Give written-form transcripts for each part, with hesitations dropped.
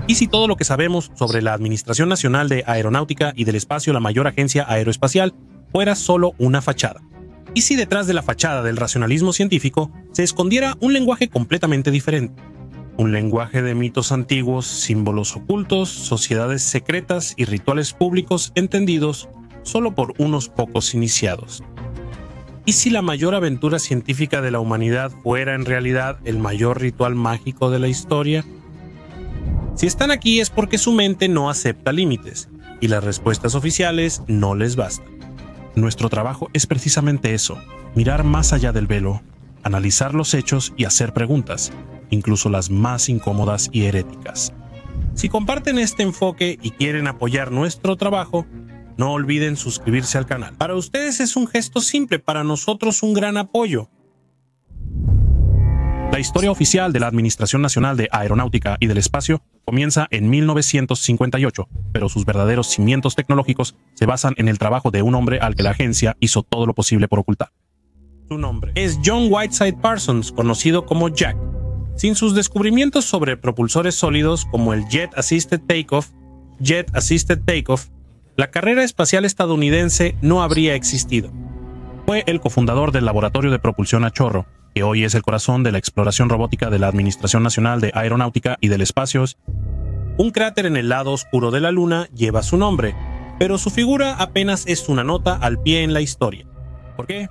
¿Y si todo lo que sabemos sobre la Administración Nacional de Aeronáutica y del Espacio, la mayor agencia aeroespacial, fuera solo una fachada? ¿Y si detrás de la fachada del racionalismo científico se escondiera un lenguaje completamente diferente? Un lenguaje de mitos antiguos, símbolos ocultos, sociedades secretas y rituales públicos entendidos solo por unos pocos iniciados. ¿Y si la mayor aventura científica de la humanidad fuera en realidad el mayor ritual mágico de la historia? Si están aquí es porque su mente no acepta límites y las respuestas oficiales no les bastan. Nuestro trabajo es precisamente eso, mirar más allá del velo, analizar los hechos y hacer preguntas, incluso las más incómodas y heréticas. Si comparten este enfoque y quieren apoyar nuestro trabajo, no olviden suscribirse al canal. Para ustedes es un gesto simple, para nosotros un gran apoyo. La historia oficial de la Administración Nacional de Aeronáutica y del Espacio comienza en 1958, pero sus verdaderos cimientos tecnológicos se basan en el trabajo de un hombre al que la agencia hizo todo lo posible por ocultar. Su nombre es John Whiteside Parsons, conocido como Jack. Sin sus descubrimientos sobre propulsores sólidos como el Jet Assisted Takeoff, la carrera espacial estadounidense no habría existido. Fue el cofundador del Laboratorio de Propulsión a Chorro, que hoy es el corazón de la exploración robótica de la Administración Nacional de Aeronáutica y del Espacio. Un cráter en el lado oscuro de la Luna lleva su nombre, pero su figura apenas es una nota al pie en la historia. ¿Por qué?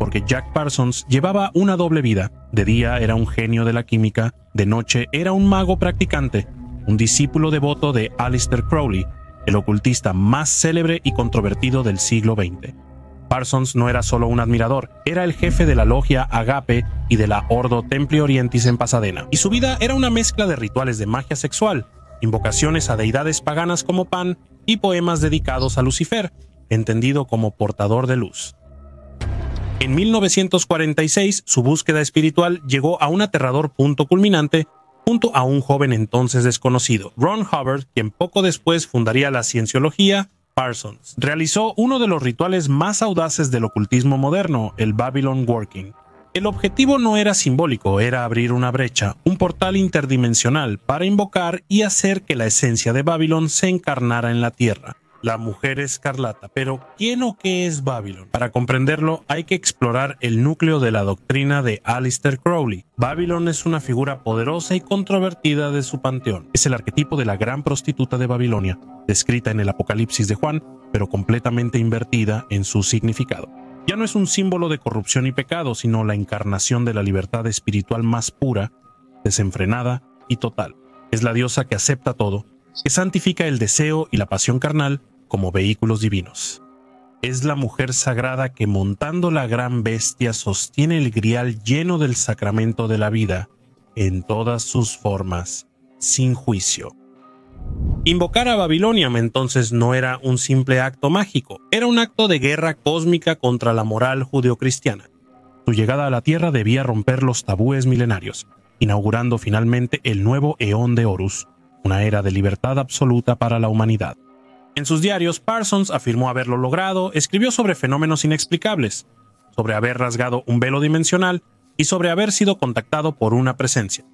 Porque Jack Parsons llevaba una doble vida. De día era un genio de la química, de noche era un mago practicante, un discípulo devoto de Aleister Crowley, el ocultista más célebre y controvertido del siglo XX. Parsons no era solo un admirador, era el jefe de la logia Agape y de la Ordo Templi Orientis en Pasadena. Y su vida era una mezcla de rituales de magia sexual, invocaciones a deidades paganas como Pan y poemas dedicados a Lucifer, entendido como portador de luz. En 1946, su búsqueda espiritual llegó a un aterrador punto culminante junto a un joven entonces desconocido, Ron Hubbard, quien poco después fundaría la cienciología. Parsons realizó uno de los rituales más audaces del ocultismo moderno, el Babylon Working. El objetivo no era simbólico, era abrir una brecha, un portal interdimensional para invocar y hacer que la esencia de Babylon se encarnara en la Tierra, la mujer escarlata. Pero, ¿quién o qué es Babylon? Para comprenderlo, hay que explorar el núcleo de la doctrina de Aleister Crowley. Babylon es una figura poderosa y controvertida de su panteón. Es el arquetipo de la gran prostituta de Babilonia, descrita en el Apocalipsis de Juan, pero completamente invertida en su significado. Ya no es un símbolo de corrupción y pecado, sino la encarnación de la libertad espiritual más pura, desenfrenada y total. Es la diosa que acepta todo, que santifica el deseo y la pasión carnal como vehículos divinos. Es la mujer sagrada que, montando la gran bestia, sostiene el grial lleno del sacramento de la vida en todas sus formas, sin juicio. Invocar a Babilonia entonces no era un simple acto mágico, era un acto de guerra cósmica contra la moral judeocristiana. Su llegada a la Tierra debía romper los tabúes milenarios, inaugurando finalmente el nuevo Eón de Horus, una era de libertad absoluta para la humanidad. En sus diarios, Parsons afirmó haberlo logrado, escribió sobre fenómenos inexplicables, sobre haber rasgado un velo dimensional y sobre haber sido contactado por una presencia.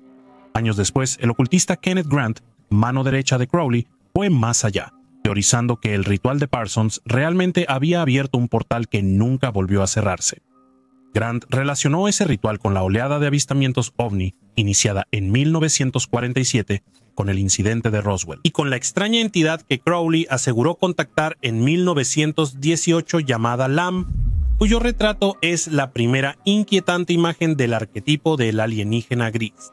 Años después, el ocultista Kenneth Grant, mano derecha de Crowley, fue más allá, teorizando que el ritual de Parsons realmente había abierto un portal que nunca volvió a cerrarse. Grant relacionó ese ritual con la oleada de avistamientos ovni iniciada en 1947 con el incidente de Roswell, y con la extraña entidad que Crowley aseguró contactar en 1918 llamada Lam, cuyo retrato es la primera inquietante imagen del arquetipo del alienígena gris.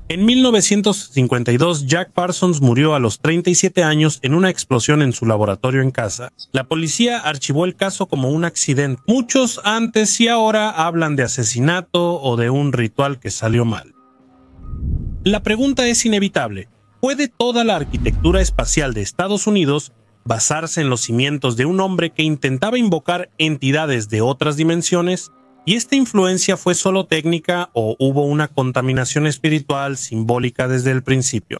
En 1952, Jack Parsons murió a los 37 años en una explosión en su laboratorio en casa. La policía archivó el caso como un accidente. Muchos antes y ahora hablan de asesinato o de un ritual que salió mal. La pregunta es inevitable. ¿Puede toda la arquitectura espacial de Estados Unidos basarse en los cimientos de un hombre que intentaba invocar entidades de otras dimensiones? ¿Y esta influencia fue solo técnica o hubo una contaminación espiritual simbólica desde el principio?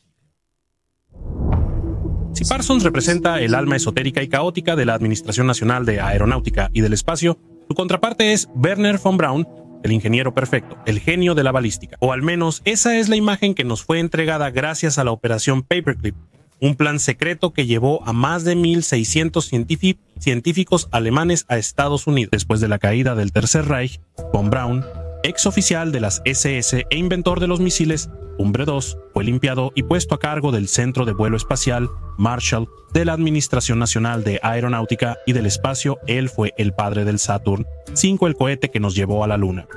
Si Parsons representa el alma esotérica y caótica de la Administración Nacional de Aeronáutica y del Espacio, su contraparte es Wernher von Braun, el ingeniero perfecto, el genio de la balística. O al menos esa es la imagen que nos fue entregada gracias a la operación Paperclip, un plan secreto que llevó a más de 1.600 científicos alemanes a Estados Unidos. Después de la caída del Tercer Reich, von Braun, ex oficial de las SS e inventor de los misiles Umbre II, fue limpiado y puesto a cargo del Centro de Vuelo Espacial Marshall de la Administración Nacional de Aeronáutica y del Espacio. Él fue el padre del Saturn V, el cohete que nos llevó a la Luna.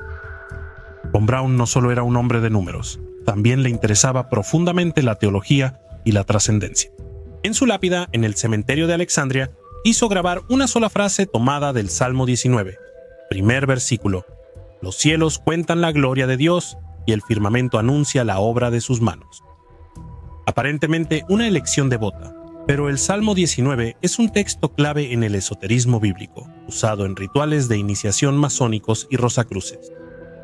Von Braun no solo era un hombre de números, también le interesaba profundamente la teología y la trascendencia. En su lápida, en el cementerio de Alexandria, hizo grabar una sola frase tomada del Salmo 19, primer versículo: los cielos cuentan la gloria de Dios y el firmamento anuncia la obra de sus manos. Aparentemente una elección devota, pero el Salmo 19 es un texto clave en el esoterismo bíblico, usado en rituales de iniciación masónicos y rosacruces.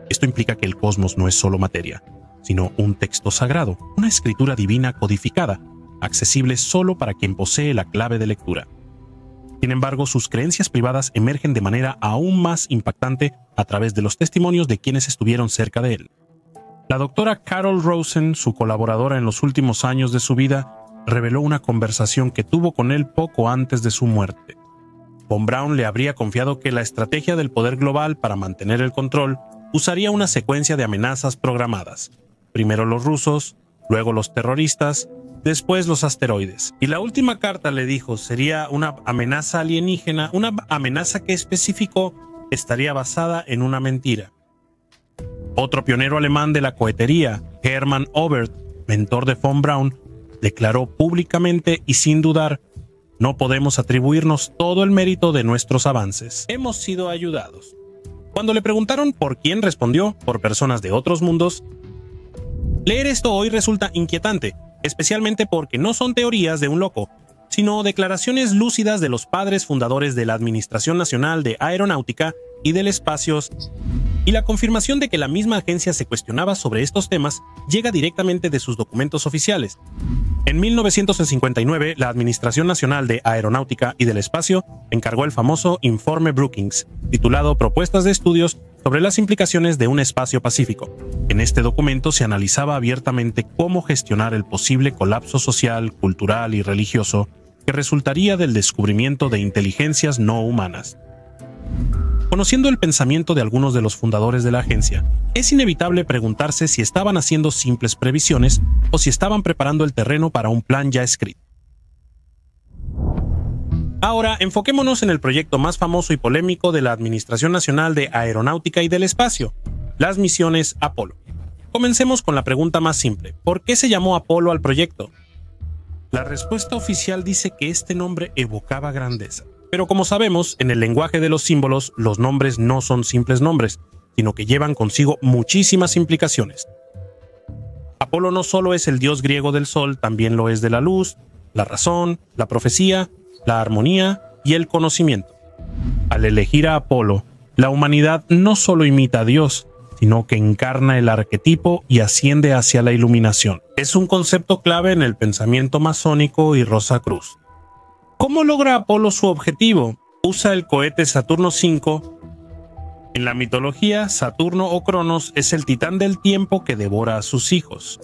Esto implica que el cosmos no es solo materia, sino un texto sagrado, una escritura divina codificada, accesible solo para quien posee la clave de lectura. Sin embargo, sus creencias privadas emergen de manera aún más impactante a través de los testimonios de quienes estuvieron cerca de él. La doctora Carol Rosen, su colaboradora en los últimos años de su vida, reveló una conversación que tuvo con él poco antes de su muerte. Von Braun le habría confiado que la estrategia del poder global para mantener el control usaría una secuencia de amenazas programadas. Primero los rusos, luego los terroristas, después los asteroides. Y la última carta, le dijo, sería una amenaza alienígena, una amenaza que especificó estaría basada en una mentira. Otro pionero alemán de la cohetería, Hermann Oberth, mentor de von Braun, declaró públicamente y sin dudar: no podemos atribuirnos todo el mérito de nuestros avances. Hemos sido ayudados. Cuando le preguntaron por quién, respondió: por personas de otros mundos. Leer esto hoy resulta inquietante, especialmente porque no son teorías de un loco, sino declaraciones lúcidas de los padres fundadores de la Administración Nacional de Aeronáutica y del Espacio, y la confirmación de que la misma agencia se cuestionaba sobre estos temas llega directamente de sus documentos oficiales. En 1959, la Administración Nacional de Aeronáutica y del Espacio encargó el famoso Informe Brookings, titulado Propuestas de Estudios sobre las implicaciones de un espacio pacífico. En este documento se analizaba abiertamente cómo gestionar el posible colapso social, cultural y religioso que resultaría del descubrimiento de inteligencias no humanas. Conociendo el pensamiento de algunos de los fundadores de la agencia, es inevitable preguntarse si estaban haciendo simples previsiones o si estaban preparando el terreno para un plan ya escrito. Ahora, enfoquémonos en el proyecto más famoso y polémico de la Administración Nacional de Aeronáutica y del Espacio, las misiones Apolo. Comencemos con la pregunta más simple: ¿por qué se llamó Apolo al proyecto? La respuesta oficial dice que este nombre evocaba grandeza. Pero como sabemos, en el lenguaje de los símbolos, los nombres no son simples nombres, sino que llevan consigo muchísimas implicaciones. Apolo no solo es el dios griego del sol, también lo es de la luz, la razón, la profecía, la armonía y el conocimiento. Al elegir a Apolo, la humanidad no solo imita a Dios, sino que encarna el arquetipo y asciende hacia la iluminación. Es un concepto clave en el pensamiento masónico y Rosacruz. ¿Cómo logra Apolo su objetivo? Usa el cohete Saturno V. En la mitología, Saturno o Cronos es el titán del tiempo que devora a sus hijos.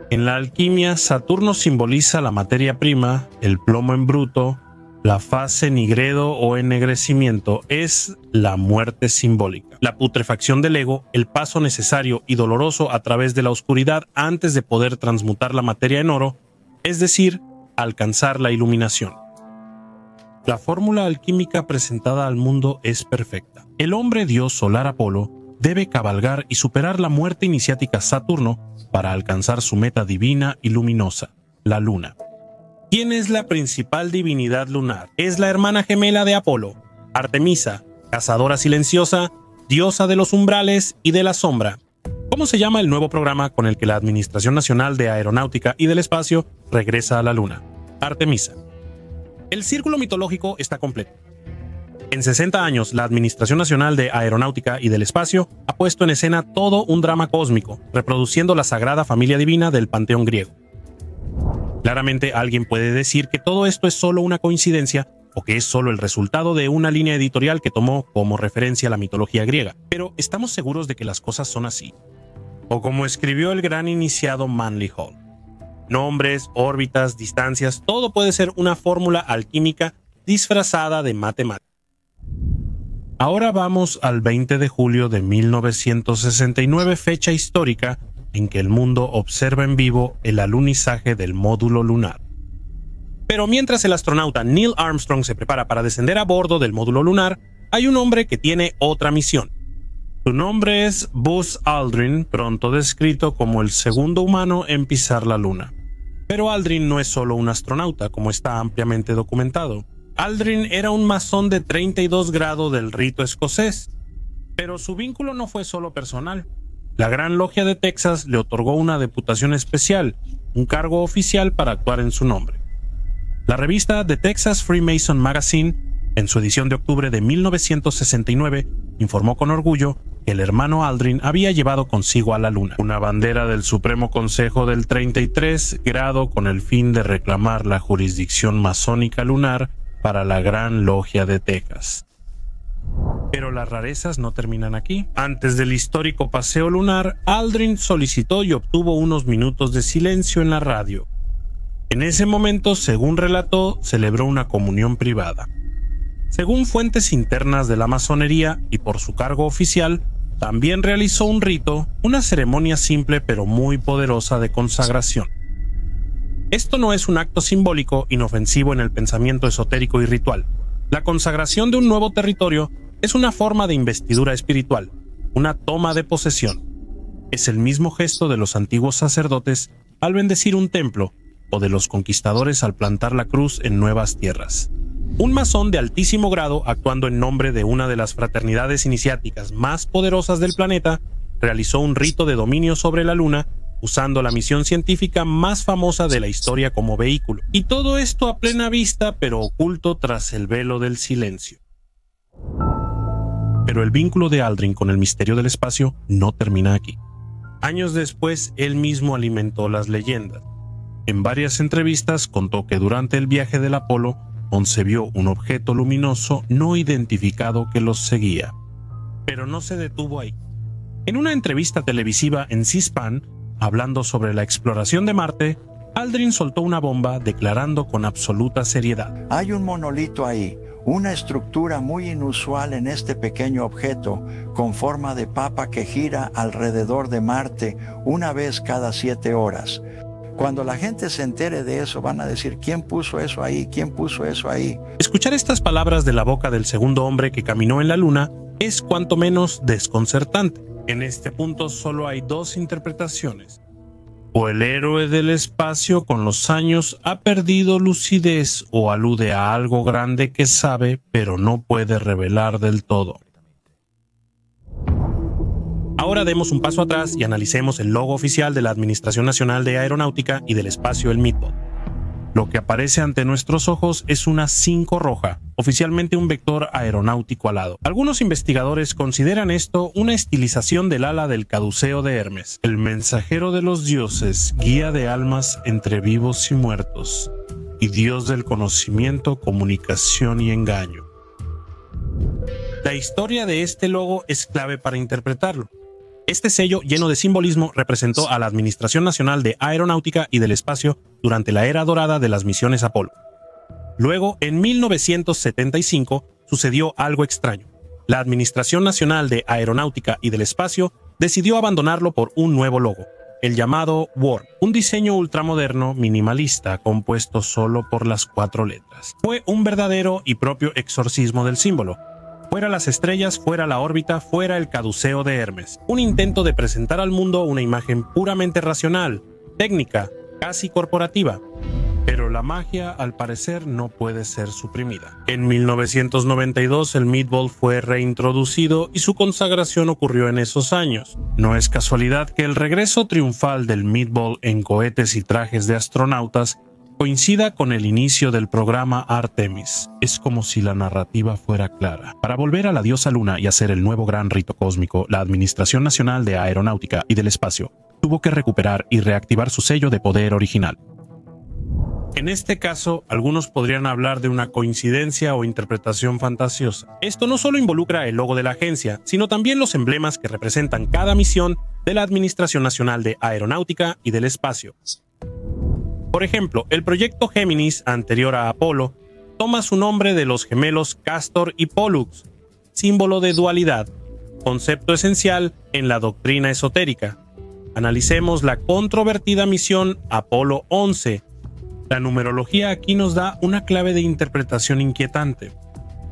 En la alquimia, Saturno simboliza la materia prima, el plomo en bruto, la fase nigredo o ennegrecimiento, es la muerte simbólica. La putrefacción del ego, el paso necesario y doloroso a través de la oscuridad antes de poder transmutar la materia en oro, es decir, alcanzar la iluminación. La fórmula alquímica presentada al mundo es perfecta. El hombre dios solar Apolo debe cabalgar y superar la muerte iniciática Saturno para alcanzar su meta divina y luminosa, la Luna. ¿Quién es la principal divinidad lunar? Es la hermana gemela de Apolo, Artemisa, cazadora silenciosa, diosa de los umbrales y de la sombra. ¿Cómo se llama el nuevo programa con el que la Administración Nacional de Aeronáutica y del Espacio regresa a la Luna? Artemisa. El círculo mitológico está completo. En 60 años, la Administración Nacional de Aeronáutica y del Espacio ha puesto en escena todo un drama cósmico, reproduciendo la sagrada familia divina del panteón griego. Claramente, alguien puede decir que todo esto es solo una coincidencia o que es solo el resultado de una línea editorial que tomó como referencia la mitología griega, pero estamos seguros de que las cosas son así. O como escribió el gran iniciado Manly Hall: nombres, órbitas, distancias, todo puede ser una fórmula alquímica disfrazada de matemáticas. Ahora vamos al 20 de julio de 1969, fecha histórica en que el mundo observa en vivo el alunizaje del módulo lunar. Pero mientras el astronauta Neil Armstrong se prepara para descender a bordo del módulo lunar, hay un hombre que tiene otra misión. Su nombre es Buzz Aldrin, pronto descrito como el segundo humano en pisar la luna. Pero Aldrin no es solo un astronauta, como está ampliamente documentado. Aldrin era un masón de 32 grado del rito escocés, pero su vínculo no fue solo personal. La Gran Logia de Texas le otorgó una deputación especial, un cargo oficial para actuar en su nombre. La revista The Texas Freemason Magazine, en su edición de octubre de 1969, informó con orgullo que el hermano Aldrin había llevado consigo a la luna una bandera del Supremo Consejo del 33 grado con el fin de reclamar la jurisdicción masónica lunar para la Gran Logia de Texas. Pero las rarezas no terminan aquí. Antes del histórico paseo lunar, Aldrin solicitó y obtuvo unos minutos de silencio en la radio. En ese momento, según relató, celebró una comunión privada. Según fuentes internas de la masonería y por su cargo oficial, también realizó un rito, una ceremonia simple pero muy poderosa de consagración. Esto no es un acto simbólico inofensivo en el pensamiento esotérico y ritual. La consagración de un nuevo territorio es una forma de investidura espiritual, una toma de posesión. Es el mismo gesto de los antiguos sacerdotes al bendecir un templo o de los conquistadores al plantar la cruz en nuevas tierras. Un masón de altísimo grado, actuando en nombre de una de las fraternidades iniciáticas más poderosas del planeta, realizó un rito de dominio sobre la luna, usando la misión científica más famosa de la historia como vehículo. Y todo esto a plena vista, pero oculto tras el velo del silencio. Pero el vínculo de Aldrin con el misterio del espacio no termina aquí. Años después, él mismo alimentó las leyendas. En varias entrevistas contó que durante el viaje del Apolo concebió un objeto luminoso no identificado que los seguía. Pero no se detuvo ahí. En una entrevista televisiva en C-SPAN, hablando sobre la exploración de Marte, Aldrin soltó una bomba declarando con absoluta seriedad: hay un monolito ahí, una estructura muy inusual en este pequeño objeto con forma de papa que gira alrededor de Marte una vez cada 7 horas. Cuando la gente se entere de eso, van a decir: ¿quién puso eso ahí? ¿Quién puso eso ahí? Escuchar estas palabras de la boca del segundo hombre que caminó en la Luna es cuanto menos desconcertante. En este punto solo hay dos interpretaciones. O el héroe del espacio con los años ha perdido lucidez o alude a algo grande que sabe pero no puede revelar del todo. Ahora demos un paso atrás y analicemos el logo oficial de la Administración Nacional de Aeronáutica y del Espacio, el MITBOL. Lo que aparece ante nuestros ojos es una 5 roja, oficialmente un vector aeronáutico alado. Algunos investigadores consideran esto una estilización del ala del caduceo de Hermes, el mensajero de los dioses, guía de almas entre vivos y muertos, y dios del conocimiento, comunicación y engaño. La historia de este logo es clave para interpretarlo. Este sello lleno de simbolismo representó a la Administración Nacional de Aeronáutica y del Espacio durante la era dorada de las misiones Apolo. Luego, en 1975, sucedió algo extraño. La Administración Nacional de Aeronáutica y del Espacio decidió abandonarlo por un nuevo logo, el llamado WARM, un diseño ultramoderno minimalista compuesto solo por las 4 letras. Fue un verdadero y propio exorcismo del símbolo. Fuera las estrellas, fuera la órbita, fuera el caduceo de Hermes. Un intento de presentar al mundo una imagen puramente racional, técnica, casi corporativa. Pero la magia, al parecer, no puede ser suprimida. En 1992, el MITBOL fue reintroducido y su consagración ocurrió en esos años. No es casualidad que el regreso triunfal del MITBOL en cohetes y trajes de astronautas coincida con el inicio del programa Artemis. Es como si la narrativa fuera clara. Para volver a la diosa Luna y hacer el nuevo gran rito cósmico, la Administración Nacional de Aeronáutica y del Espacio tuvo que recuperar y reactivar su sello de poder original. En este caso, algunos podrían hablar de una coincidencia o interpretación fantasiosa. Esto no solo involucra el logo de la agencia, sino también los emblemas que representan cada misión de la Administración Nacional de Aeronáutica y del Espacio. Por ejemplo, el proyecto Géminis, anterior a Apolo, toma su nombre de los gemelos Castor y Pollux, símbolo de dualidad, concepto esencial en la doctrina esotérica. Analicemos la controvertida misión Apolo 11. La numerología aquí nos da una clave de interpretación inquietante.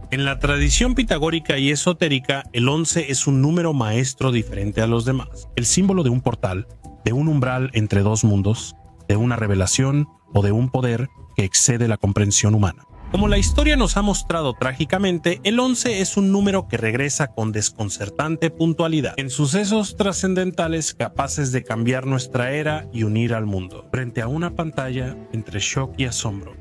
En la tradición pitagórica y esotérica, el 11 es un número maestro diferente a los demás, el símbolo de un portal, de un umbral entre dos mundos, de una revelación o de un poder que excede la comprensión humana. Como la historia nos ha mostrado trágicamente, el 11 es un número que regresa con desconcertante puntualidad en sucesos trascendentales capaces de cambiar nuestra era y unir al mundo, frente a una pantalla entre shock y asombro.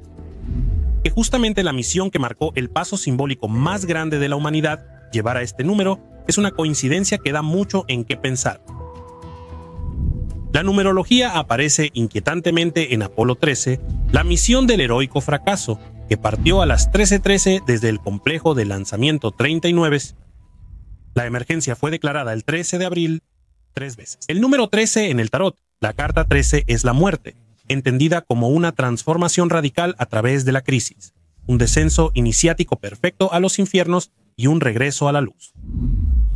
Que justamente la misión que marcó el paso simbólico más grande de la humanidad llevara este número es una coincidencia que da mucho en qué pensar. La numerología aparece inquietantemente en Apolo 13, la misión del heroico fracaso, que partió a las 13:13 desde el complejo de lanzamiento 39. La emergencia fue declarada el 13 de abril 3 veces. El número 13 en el tarot, la carta 13, es la muerte, entendida como una transformación radical a través de la crisis, un descenso iniciático perfecto a los infiernos y un regreso a la luz.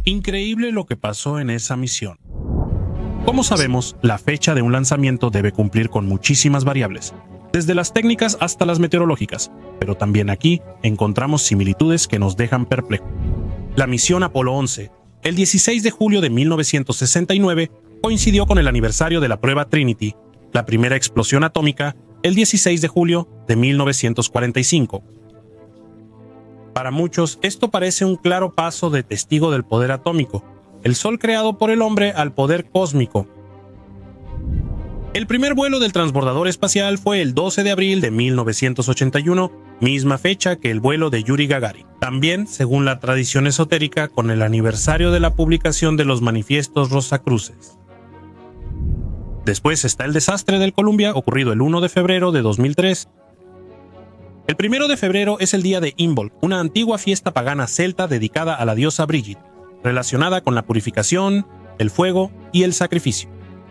Increíble lo que pasó en esa misión. Como sabemos, la fecha de un lanzamiento debe cumplir con muchísimas variables, desde las técnicas hasta las meteorológicas, pero también aquí encontramos similitudes que nos dejan perplejos. La misión Apolo 11, el 16 de julio de 1969, coincidió con el aniversario de la prueba Trinity, la primera explosión atómica, el 16 de julio de 1945. Para muchos, esto parece un claro paso de testigo del poder atómico, el sol creado por el hombre al poder cósmico. El primer vuelo del transbordador espacial fue el 12 de abril de 1981, misma fecha que el vuelo de Yuri Gagarin. También, según la tradición esotérica, con el aniversario de la publicación de los manifiestos Rosacruces. Después está el desastre del Columbia, ocurrido el 1 de febrero de 2003. El 1 de febrero es el día de Imbolc, una antigua fiesta pagana celta dedicada a la diosa Brigitte, relacionada con la purificación, el fuego y el sacrificio.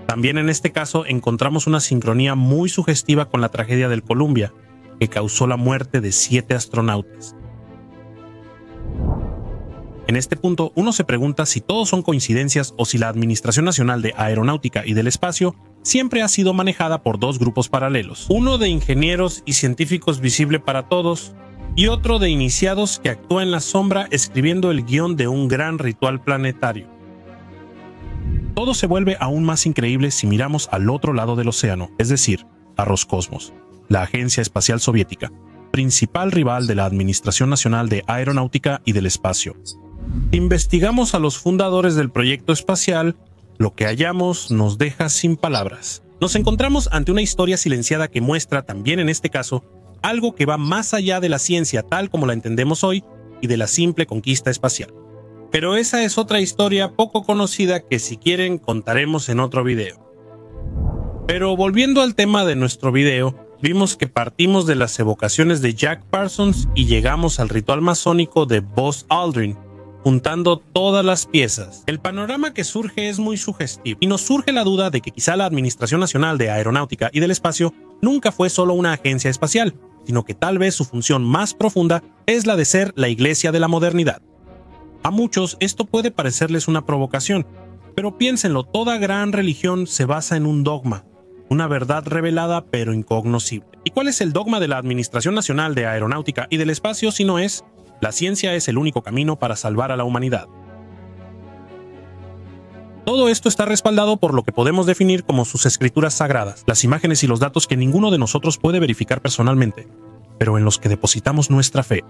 También en este caso encontramos una sincronía muy sugestiva con la tragedia del Columbia, que causó la muerte de 7 astronautas. En este punto, uno se pregunta si todos son coincidencias o si la Administración Nacional de Aeronáutica y del Espacio siempre ha sido manejada por dos grupos paralelos, uno de ingenieros y científicos visible para todos, y otro de iniciados que actúa en la sombra escribiendo el guión de un gran ritual planetario. Todo se vuelve aún más increíble si miramos al otro lado del océano, es decir, a Roscosmos, la agencia espacial soviética, principal rival de la Administración Nacional de Aeronáutica y del Espacio. Si investigamos a los fundadores del proyecto espacial, lo que hallamos nos deja sin palabras. Nos encontramos ante una historia silenciada que muestra, también en este caso, algo que va más allá de la ciencia tal como la entendemos hoy y de la simple conquista espacial. Pero esa es otra historia poco conocida que, si quieren, contaremos en otro video. Pero volviendo al tema de nuestro video, vimos que partimos de las evocaciones de Jack Parsons y llegamos al ritual masónico de Buzz Aldrin, juntando todas las piezas. El panorama que surge es muy sugestivo y nos surge la duda de que quizá la Administración Nacional de Aeronáutica y del Espacio nunca fue solo una agencia espacial, sino que tal vez su función más profunda es la de ser la iglesia de la modernidad. A muchos esto puede parecerles una provocación, pero piénsenlo, toda gran religión se basa en un dogma, una verdad revelada pero incognoscible. ¿Y cuál es el dogma de la Administración Nacional de Aeronáutica y del Espacio si no es: la ciencia es el único camino para salvar a la humanidad? Todo esto está respaldado por lo que podemos definir como sus escrituras sagradas, las imágenes y los datos que ninguno de nosotros puede verificar personalmente, pero en los que depositamos nuestra fe.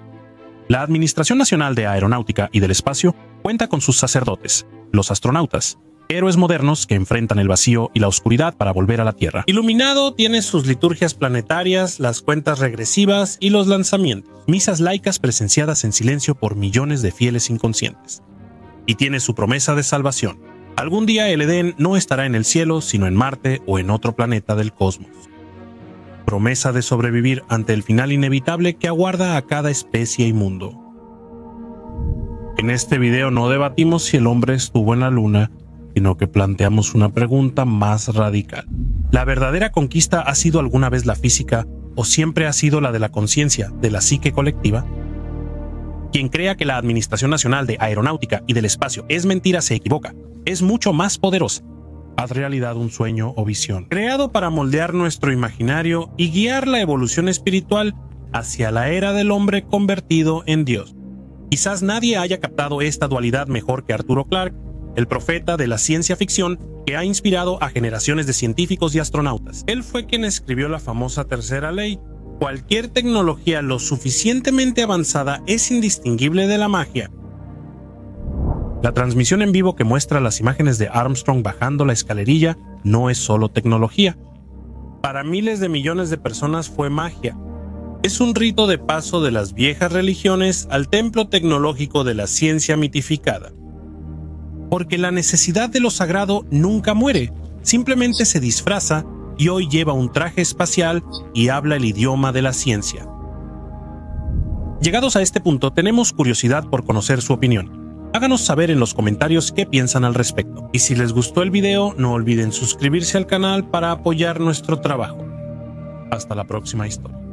La Administración Nacional de Aeronáutica y del Espacio cuenta con sus sacerdotes, los astronautas, héroes modernos que enfrentan el vacío y la oscuridad para volver a la Tierra. Iluminado tiene sus liturgias planetarias, las cuentas regresivas y los lanzamientos, misas laicas presenciadas en silencio por millones de fieles inconscientes. Y tiene su promesa de salvación. Algún día el Edén no estará en el cielo, sino en Marte o en otro planeta del cosmos. promesa de sobrevivir ante el final inevitable que aguarda a cada especie y mundo. En este video no debatimos si el hombre estuvo en la luna, sino que planteamos una pregunta más radical. ¿La verdadera conquista ha sido alguna vez la física o siempre ha sido la de la conciencia, de la psique colectiva? Quien crea que la Administración Nacional de Aeronáutica y del Espacio es mentira se equivoca. Es mucho más poderosa. Haz realidad un sueño o visión, creado para moldear nuestro imaginario y guiar la evolución espiritual hacia la era del hombre convertido en Dios. Quizás nadie haya captado esta dualidad mejor que Arturo Clarke, el profeta de la ciencia ficción que ha inspirado a generaciones de científicos y astronautas. Él fue quien escribió la famosa tercera ley. Cualquier tecnología lo suficientemente avanzada es indistinguible de la magia. La transmisión en vivo que muestra las imágenes de Armstrong bajando la escalerilla no es solo tecnología. Para miles de millones de personas fue magia. Es un rito de paso de las viejas religiones al templo tecnológico de la ciencia mitificada. Porque la necesidad de lo sagrado nunca muere, simplemente se disfraza y hoy lleva un traje espacial y habla el idioma de la ciencia. Llegados a este punto, tenemos curiosidad por conocer su opinión. Háganos saber en los comentarios qué piensan al respecto. Y si les gustó el video, no olviden suscribirse al canal para apoyar nuestro trabajo. Hasta la próxima historia.